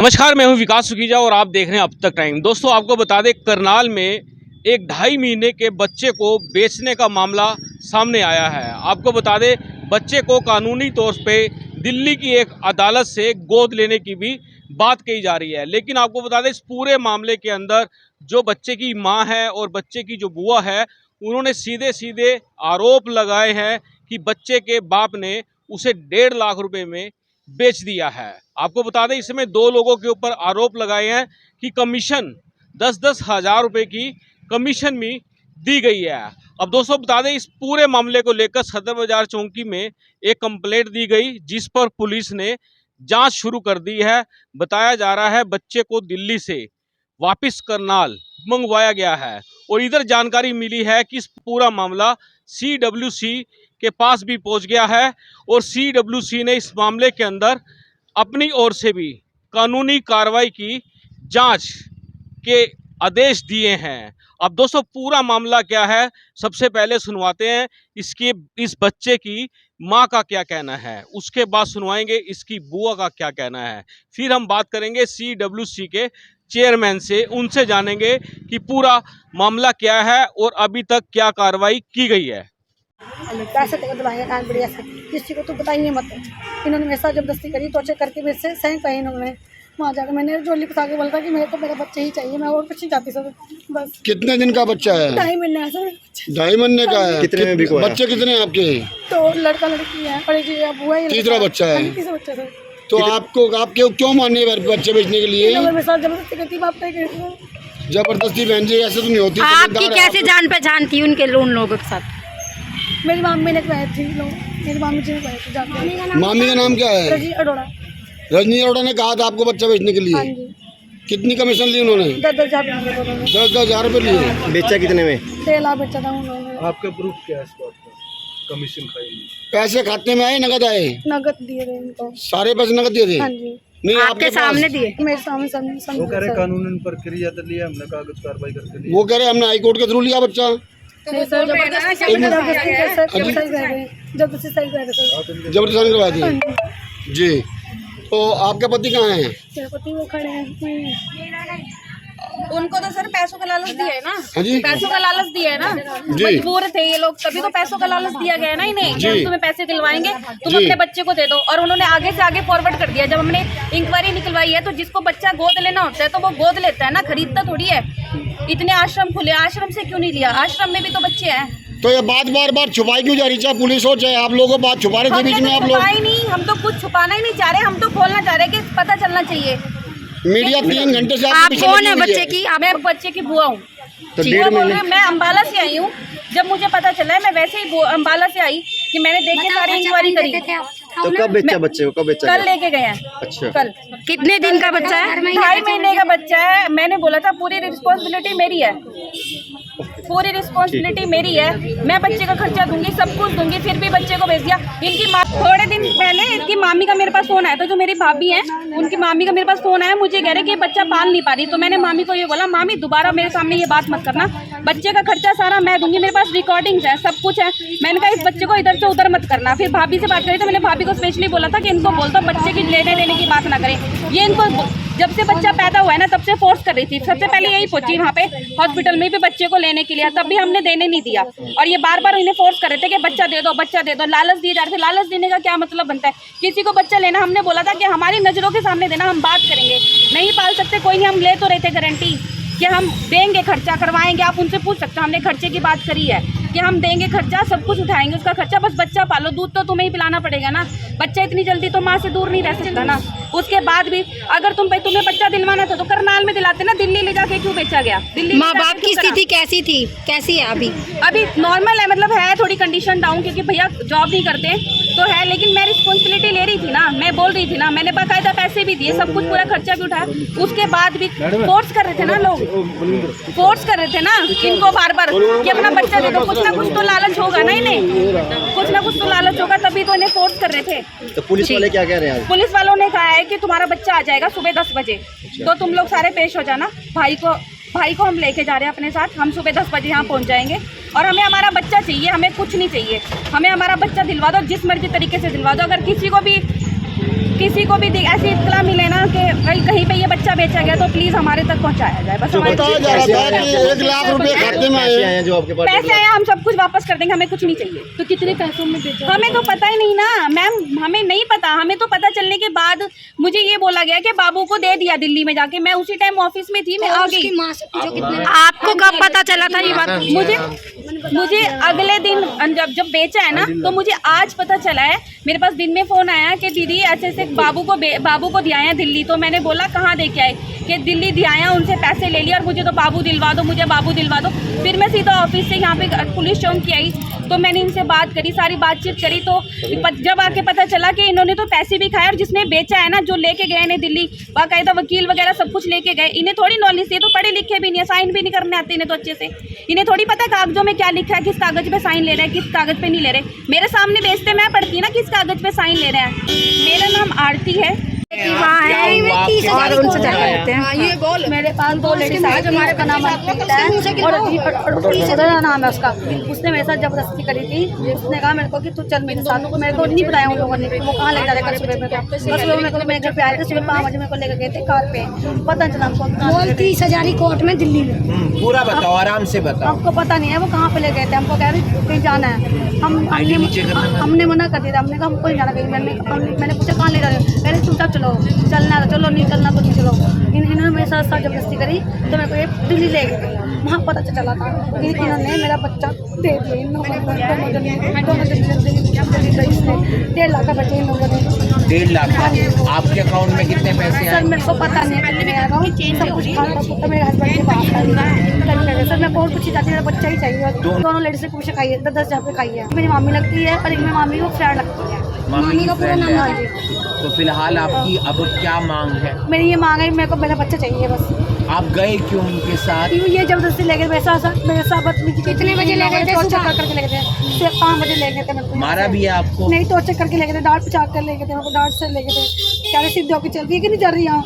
नमस्कार, मैं हूं विकास सुखीजा और आप देख रहे हैं अब तक टाइम। दोस्तों, आपको बता दें, करनाल में एक 2.5 महीने के बच्चे को बेचने का मामला सामने आया है। आपको बता दें, बच्चे को कानूनी तौर पे दिल्ली की एक अदालत से गोद लेने की भी बात कही जा रही है। लेकिन आपको बता दें, इस पूरे मामले के अंदर जो बच्चे की माँ है और बच्चे की जो बुआ है, उन्होंने सीधे सीधे आरोप लगाए हैं कि बच्चे के बाप ने उसे 1.5 लाख रुपए में बेच दिया है। आपको बता दें, इसमें 2 लोगों के ऊपर आरोप लगाए हैं कि कमीशन 10-10 हज़ार रुपये की कमीशन भी दी गई है। अब दोस्तों बता दें, इस पूरे मामले को लेकर सदर बाजार चौकी में एक कंप्लेंट दी गई, जिस पर पुलिस ने जांच शुरू कर दी है। बताया जा रहा है बच्चे को दिल्ली से वापस करनाल मंगवाया गया है और इधर जानकारी मिली है कि इस पूरा मामला CWC के पास भी पहुंच गया है और CWC ने इस मामले के अंदर अपनी ओर से भी कानूनी कार्रवाई की जांच के आदेश दिए हैं। अब दोस्तों, पूरा मामला क्या है, सबसे पहले सुनवाते हैं इस बच्चे की मां का क्या कहना है, उसके बाद सुनवाएंगे इसकी बुआ का क्या कहना है। फिर हम बात करेंगे CWC के चेयरमैन से, उनसे जानेंगे कि पूरा मामला क्या है और अभी तक क्या कार्रवाई की गई है। पैसे दिलवाएंगे कान बढ़िया से, किसी को तो बताइए मत। इन्होंने मेरे साथ जबरदस्ती करी, टॉर्चर करके मेरे से सही कही इन्होंने। वहाँ जाकर मैंने जोली पसा के बोला था कि मेरा बच्चे ही चाहिए, मैं और कुछ नहीं चाहती सर। बस। कितने दिन का बच्चा है? 2.5 महीने है सर। 2.5 महीने का है। कितने में बिको है? बच्चे कितने हैं आपके? तो लड़का लड़की है, बड़ी जी बुआ है। तीसरा बच्चा है। तीसरा बच्चा सर। तो आपके क्यों माने बच्चे बेचने के लिए? मेरे साथ जबरदस्ती करती, बाप पे करती। जबरदस्ती बहन जी, ऐसे तो नहीं होती। आपकी कैसे जान पहचान थी उन लोगों के साथ? मेरी मामी ने कहा थी, मेरी मामी जी ने कहा थी जाके। मामी का नाम क्या है? रजनी अरोड़ा। रजनी अरोड़ा ने कहा था आपको बच्चा बेचने के लिए? हाँ जी। कितनी कमीशन ली उन्होंने? 10,000 10,000 रुपये लिए। बेचा कितने में? 6 लाख बेचा था उन्होंने। आपका प्रूफ क्या है इस बात का? कमीशन खाई? पैसे खाते में आए, नगद आए? नगद दिए थे इनको। सारे पैसे नगद दिए थे? हाँ जी। नहीं, आपके सामने दिए? मेरे सामने वो कह रहे कानूनन प्रक्रिया तो लिया हमने, कागज कार्रवाई करके लिया। वो कह रहे हमने हाई कोर्ट के थ्रू लिया बच्चा। जबरदस्ती सही कह रहे सर। जबरदस्ती करवाई थी जी। तो आपके पति कहाँ हैं? मेरे पति वो खड़े हैं। उनको तो सर पैसों का लालच दिया है ना। हाँ जी। पैसों का लालच दिया है ना, मजबूर थे ये लोग, तभी तो पैसों का लालच दिया गया है ना इन्हें कि हम तुम्हें पैसे दिलवाएंगे, तुम अपने बच्चे को दे दो। और उन्होंने आगे से आगे फॉरवर्ड कर दिया। जब हमने इंक्वायरी निकलवाई है तो जिसको बच्चा गोद लेना होता है तो वो गोद लेता है ना, खरीदता थोड़ी है। इतने आश्रम खुले, आश्रम से क्यों नहीं लिया? आश्रम में भी तो बच्चे हैं। तो ये बात बार छुपाई क्यों जा रही? चाहे पुलिस हो चाहे आप लोगों, बात छुपा रहे थे बीच में आप लोग। छुपाई नहीं, हम तो कुछ छुपाना ही नहीं चाह रहे, हम तो खोलना चाह रहे कि पता चलना चाहिए। मीडिया 3 घंटे से आप कौन है बच्चे की? मैं बच्चे की बुआ हूँ। तो 1.5 महीने मैं अम्बाला से आई हूँ। जब मुझे पता चला है, मैं वैसे ही अम्बाला से आई कि मैंने देखे सारी इंक्वायरी करी। तो कब बेचा बच्चे को? कब बेचा? कल लेके गए हैं। अच्छा। कल। कितने दिन का बच्चा है? 2.5 महीने का बच्चा है। मैंने बोला था पूरी रिस्पॉन्सिबिलिटी मेरी है, पूरी रिस्पॉन्सिबिलिटी मेरी है। मैं बच्चे का खर्चा दूंगी, सब कुछ दूंगी, फिर भी बच्चे को भेज दिया। इनकी माँ, थोड़े दिन पहले इनकी मामी का मेरे पास फोन आया, तो जो मेरी भाभी है उनकी मामी का मेरे पास फोन आया, मुझे कह रहे कि बच्चा पाल नहीं पा रही। तो मैंने मामी को ये बोला, मामी दोबारा मेरे सामने ये बात मत करना, बच्चे का खर्चा सारा मैं दूंगी, मेरे पास रिकॉर्डिंग्स है, सब कुछ है। मैंने कहा इस बच्चे को इधर से उधर मत करना। फिर भाभी से बात करी तो मैंने भाभी को स्पेशली बोला था कि इनको बोलता बच्चे की लेने देने की बात ना करें। ये इनको जब से बच्चा पैदा हुआ है ना, तब से फोर्स कर रही थी। सबसे पहले यही पहुंची वहाँ पे हॉस्पिटल में भी बच्चे को लेने के लिए, तब भी हमने देने नहीं दिया। और ये बार बार इन्हें फोर्स कर रहे थे कि बच्चा दे दो, बच्चा दे दो, लालच दिए जा रहे थे। लालच देने का क्या मतलब बनता है? किसी को बच्चा लेना, हमने बोला था कि हमारी नज़रों के सामने देना, हम बात करेंगे। नहीं पाल सकते कोई नहीं, हम ले तो रहे थे गारंटी कि हम देंगे, खर्चा करवाएंगे। आप उनसे पूछ सकते हो, हमने खर्चे की बात करी है कि हम देंगे खर्चा, सब कुछ उठाएंगे उसका खर्चा, बस बच्चा पालो। दूध तो तुम्हें ही पिलाना पड़ेगा ना, बच्चा इतनी जल्दी तो माँ से दूर नहीं रह सकता ना। उसके बाद भी अगर तुम्हें बच्चा दिलवाना था तो करनाल में दिलाते ना, दिल्ली ले जाके क्यों बेचा गया? दिल्ली माँ बाप की स्थिति कैसी थी, कैसी है अभी? अभी नॉर्मल है, मतलब है थोड़ी कंडीशन डाउन, क्योंकि भैया जॉब नहीं करते तो है। लेकिन मैं रिस्पॉन्सिबिलिटी ले रही थी ना, मैं बोल रही थी ना, मैंने बाकायदा पैसे भी दिए, सब कुछ पूरा खर्चा भी उठाया। उसके बाद भी फोर्स कर रहे थे ना लोग, फोर्स कर रहे थे ना इनको बार बार कि अपना बच्चा दे दो। कुछ ना कुछ तो लालच होगा ना इन्हें, कुछ ना कुछ तो लालच होगा, तभी तो इन्हें फोर्स कर रहे थे। तो पुलिस वाले क्या कह रहे हैं? पुलिस वालों ने कहा है कि तुम्हारा बच्चा आ जाएगा सुबह 10 बजे, तो तुम लोग सारे पेश हो जाना। भाई को हम लेके जा रहे हैं अपने साथ, हम सुबह 10 बजे यहाँ पहुँच जाएंगे। और हमें हमारा बच्चा चाहिए, हमें कुछ नहीं चाहिए, हमें हमारा बच्चा दिलवा दो, जिस मर्जी तरीके से दिलवा दो। अगर किसी को भी किसी को भी ऐसी इत्तला मिले ना कि भाई कहीं पे ये बच्चा बेचा गया तो प्लीज हमारे तक पहुंचाया जाए। बस हमारे बताया जा रहा था कि 1 लाख रुपए खाते में पैसे आए। आए हैं जो आपके पास? पैसे आए, हम सब कुछ वापस कर देंगे, हमें कुछ नहीं चाहिए। तो कितने पैसों में बेचा? हमें तो पता ही नहीं ना मैम, हमें नहीं पता। हमें तो पता चलने के बाद मुझे ये बोला गया कि बाबू को दे दिया दिल्ली में जाके। मैं उसी टाइम ऑफिस में थी, मैं आ गई। आपको कब पता चला था ये बात? मुझे अगले दिन जब बेचा है ना तो मुझे आज पता चला है। मेरे पास दिन में फोन आया कि दीदी ऐसे ऐसे बाबू को दिया है दिल्ली। तो मैंने बोला कहाँ दे के आए? कि दिल्ली दिया, उनसे पैसे ले लिए और मुझे तो बाबू दिलवा दो, मुझे बाबू दिलवा दो। फिर मैं सीधा ऑफिस से यहाँ पे पुलिस चौकी आई तो मैंने इनसे बात करी, सारी बातचीत करी। तो जब आके पता चला कि इन्होंने तो पैसे भी खाए और जिसने बेचा है ना, जो लेके गए इन्हें दिल्ली, बाकायदा वकील वगैरह सब कुछ लेके गए। इन्हें थोड़ी नॉलेज थी, तो पढ़े लिखे भी नहीं है, साइन भी नहीं करने आते इन्हें तो अच्छे से। इन्हें थोड़ी पता कागजों में क्या लिखा है, किस कागज पे साइन ले रहे हैं, किस कागज पे नहीं ले रहे। मेरे सामने बेचते मैं पढ़ती ना किस कागज पे साइन ले रहे हैं। मेरा नाम आरती है। वहाँ है 30,000 उनसे जाके लेते हैं। मेरे पास 2 लेडीज है, जो हमारे का नाम अर्पिता है और पुलिस नाम है उसका। उसने मेरे साथ जबरदस्ती करी थी। उसने कहा मेरे को कि तू चल मेरे साथ। मेरे को नहीं बताया उन लोगों ने वो कहाँ ले जा रहे कल सुबह। बस मेरे को मेरे घर पे आए थे, सुबह 5 बजे मेरे को लेकर गए थे कार पे। पता नहीं चला हमको 30,000 कोर्ट में दिल्ली में। पूरा बताओ, आराम से बताओ। हमको पता नहीं है वो कहाँ पे ले गए थे। हमको कह रहे कहीं जाना है। हमने मना कर दिया। हमने कहा हमको नहीं जाना कहीं। मैंने पूछा कहाँ ले जा रहे हो? पहले चुपचाप चलो, चलना तो चलो, नहीं चलना तो नहीं चलो। इन्होंने मेरे साथ जबरदस्ती करी तो मेरे को ये दिल्ली ले गए। वहाँ पता चला था कि इन्होंने मेरा बच्चा दे दिया। इन लोगों ने 1.5 लाख का बच्चे इन लोगों ने। 1.5 लाख? आपके अकाउंट में कितने पैसे सर आए? मेरे को पता नहीं है, मेरा अकाउंट सब कुछ खाना पुत्र मेरे हस्बैंड के पास है। सर मैं बहुत कुछ चाहती, मेरा बच्चा ही चाहिए। दोनों लेडीज से कुछ खाई है, 10-10 हज़ार रुपये खाई है। मेरी मामी लगती है और एक मेरी मामी को फ्रेंड लगती है। मामी का पूरा नाम हाँ जी। तो फिलहाल आपकी अब क्या मांग है? मेरी ये मांग है, मेरे को मेरा बच्चा चाहिए बस। आप गए क्यों उनके साथ? ये जबरदस्ती ले गए मेरे साथ बदतमीजी। कितने बजे ले गए थे? टॉर्चर करके ले गए थे। सिर्फ 5 बजे ले गए थे मेरे को। मारा भी है आपको? नहीं, टॉर्चर करके ले गए थे, डांट पिचाक कर ले गए थे मेरे को, डांट से ले गए थे। क्या सीधे होकर चल रही है कि नहीं चल रही? यहाँ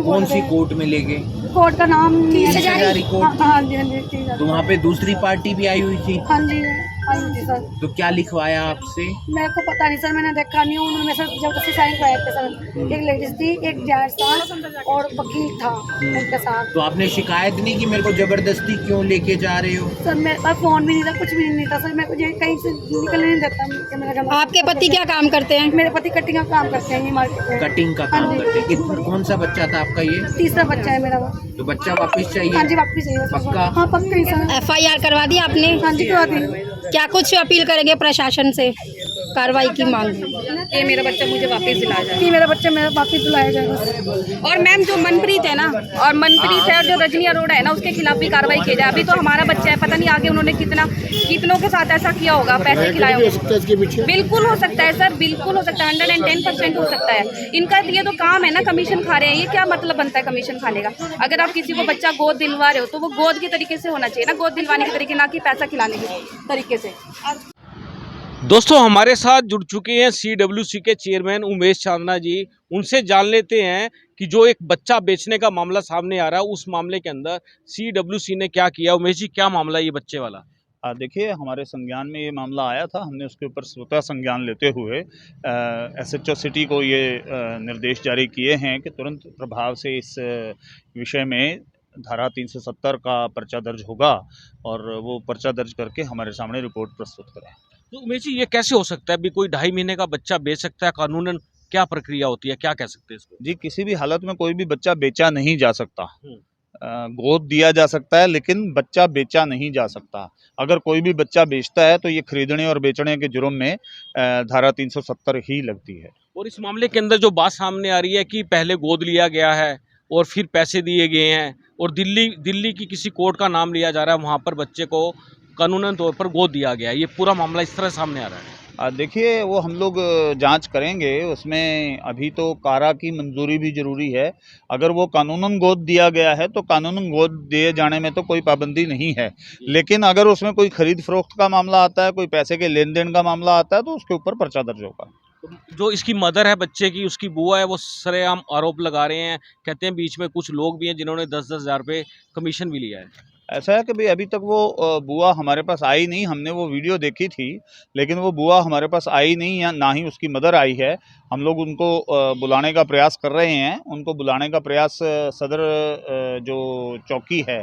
कौन सी कोर्ट में ले गए? कोर्ट का नाम 30,000 कोर्ट? हाँ जी, हाँ जी, 30,000। तो वहाँ पे दूसरी पार्टी भी आई हुई थी? हाँ जी आई थी सर। तो क्या लिखवाया आपसे? मेरे को पता नहीं सर, मैंने देखा नहीं। उन्होंने मेरे साथ जबरदस्ती साइन कराए थे सर। एक लेडीज थी, एक जज था और वकील था उनके साथ। तो आपने शिकायत नहीं की मेरे को जबरदस्ती क्यों लेके जा रहे हो? सर मेरे पास फोन भी नहीं था, कुछ भी नहीं था सर। मेरे को कहीं से निकलने नहीं देता मेरा घर। आपके पति क्या काम करते हैं? मेरे पति कटिंग का काम करते हैं, ये मार्केट में कटिंग का काम करते हैं। कौन सा बच्चा था आपका ये? 3रा बच्चा है मेरा वो। तो बच्चा वापस चाहिए? हाँ जी वापस चाहिए सर। पक्का? हाँ पक्का ही सर। FIR करवा दी आपने? हाँ जी करवा दी। क्या कुछ अपील करेंगे प्रशासन से? कार्रवाई की मांग। ये मेरा बच्चा मुझे वापस दिलाया जाए। कि मेरा बच्चा मेरा वापस दिलाया जाए बस। और मैम जो मनप्रीत है ना, और मनप्रीत है और जो रजनी अरोड़ा है ना, उसके खिलाफ भी कार्रवाई की जाए। अभी तो हमारा बच्चा है, पता नहीं आगे उन्होंने कितनों के साथ ऐसा किया होगा, पैसे खिलाए होंगे। बिल्कुल हो सकता है सर, बिल्कुल हो सकता है, 110% हो सकता है। इनका ये तो काम है ना, कमीशन खा रहे हैं। ये क्या मतलब बनता है कमीशन खाने का? अगर आप किसी को बच्चा गोद दिलवा रहे हो तो वो गोद के तरीके से होना चाहिए ना, गोद दिलवाने के तरीके, ना कि पैसा खिलाने के तरीके से। दोस्तों हमारे साथ जुड़ चुके हैं CWC के चेयरमैन उमेश चांदना जी। उनसे जान लेते हैं कि जो एक बच्चा बेचने का मामला सामने आ रहा है, उस मामले के अंदर CWC ने क्या किया। उमेश जी क्या मामला ये बच्चे वाला? देखिए, हमारे संज्ञान में ये मामला आया था। हमने उसके ऊपर स्वतः संज्ञान लेते हुए SHO सिटी को ये निर्देश जारी किए हैं कि तुरंत प्रभाव से इस विषय में धारा 370 का पर्चा दर्ज होगा और वो पर्चा दर्ज करके हमारे सामने रिपोर्ट प्रस्तुत करें। तो उमेश जी ये कैसे हो सकता है? अभी कोई 2.5 महीने का बच्चा बेच सकता है? कानूनन क्या प्रक्रिया होती है, क्या कह सकते हैं इसको? जी, किसी भी हालत में कोई भी बच्चा बेचा नहीं जा सकता। गोद दिया जा सकता है लेकिन बच्चा बेचा नहीं जा सकता। अगर कोई भी बच्चा बेचता है तो ये खरीदने और बेचने के जुर्म में धारा 370 ही लगती है। और इस मामले के अंदर जो बात सामने आ रही है कि पहले गोद लिया गया है और फिर पैसे दिए गए हैं और दिल्ली की किसी कोर्ट का नाम लिया जा रहा है, वहाँ पर बच्चे को कानूनन तौर पर गोद दिया गया है। ये पूरा मामला इस तरह सामने आ रहा है। देखिए, वो हम लोग जांच करेंगे। उसमें अभी तो कारा की मंजूरी भी ज़रूरी है। अगर वो कानूनन गोद दिया गया है तो कानूनन गोद दिए जाने में तो कोई पाबंदी नहीं है, लेकिन अगर उसमें कोई खरीद फरोख्त का मामला आता है, कोई पैसे के लेन देन का मामला आता है तो उसके ऊपर पर्चा दर्ज होगा। जो इसकी मदर है बच्चे की, उसकी बुआ है, वो सरेआम आरोप लगा रहे हैं। कहते हैं बीच में कुछ लोग भी हैं जिन्होंने 10-10 हज़ार रुपये कमीशन भी लिया है। ऐसा है कि भाई अभी तक वो बुआ हमारे पास आई नहीं। हमने वो वीडियो देखी थी लेकिन वो बुआ हमारे पास आई नहीं, या ना ही उसकी मदर आई है। हम लोग उनको बुलाने का प्रयास कर रहे हैं। उनको बुलाने का प्रयास सदर जो चौकी है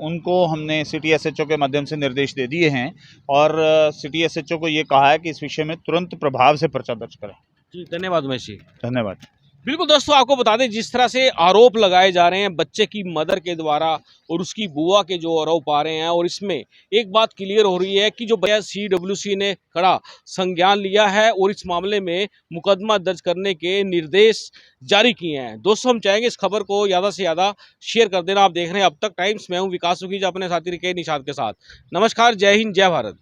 उनको हमने सिटी एसएचओ के माध्यम से निर्देश दे दिए हैं और सिटी एसएचओ को ये कहा है कि इस विषय में तुरंत प्रभाव से पर्चा दर्ज करें। जी धन्यवाद उमेश जी। धन्यवाद। बिल्कुल दोस्तों, आपको बता दें जिस तरह से आरोप लगाए जा रहे हैं बच्चे की मदर के द्वारा और उसकी बुआ के जो आरोप आ रहे हैं, और इसमें एक बात क्लियर हो रही है कि जो CWC ने कड़ा संज्ञान लिया है और इस मामले में मुकदमा दर्ज करने के निर्देश जारी किए हैं। दोस्तों, हम चाहेंगे इस खबर को ज़्यादा से ज़्यादा शेयर कर देना। आप देख रहे हैं अब तक टाइम्स, मैं हूँ विकास सुखीजा अपने साथी के निशाद के साथ। नमस्कार, जय हिंद, जय भारत।